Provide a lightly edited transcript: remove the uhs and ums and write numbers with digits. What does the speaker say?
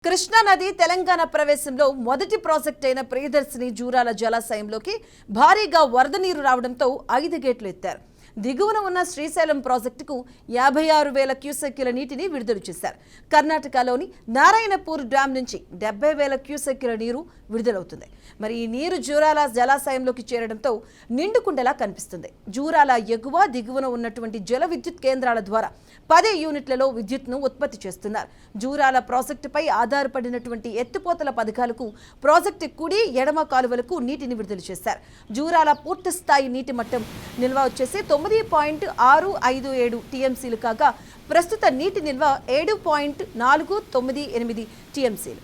కృష్ణా నది తెలంగాణ ప్రవేశంలో మొదటి ప్రాజెక్ట్ అయిన ప్రియదర్శిని జూరాల జలాశయంలోకి భారీగా వరద నీరు రావడంతో 5 గేట్లు ఎత్తారు. దిగువన ఉన్న శ్రీశైలం ప్రాజెక్టుకు 56,000 క్యూసెక్కుల నీటిని విడుదల చేశారు. కర్ణాటకలోని నారాయణపూర్ డ్యాం నుంచి 70,000 క్యూసెక్కుల నీరు విడుదలవుతుంది. మరి ఈ నీరు జూరాల జలాశయంలోకి చేరడంతో నిండుకుండలా కనిపిస్తుంది. జూరాల ఎగువ దిగువన ఉన్నటువంటి జల విద్యుత్ కేంద్రాల ద్వారా 10 యూనిట్లలో విద్యుత్ను ఉత్పత్తి చేస్తున్నారు. జూరాల ప్రాజెక్టుపై ఆధారపడినటువంటి ఎత్తిపోతల పథకాలకు ప్రాజెక్టు కుడి ఎడమ కాలువలకు నీటిని విడుదల చేశారు. జూరాల పూర్తి స్థాయి నీటి మట్టం నిల్వ వచ్చేసి 9.657 టీఎంసీలు కాగా ప్రస్తుత నీటి నిల్వ 7.498 టీఎంసీలు.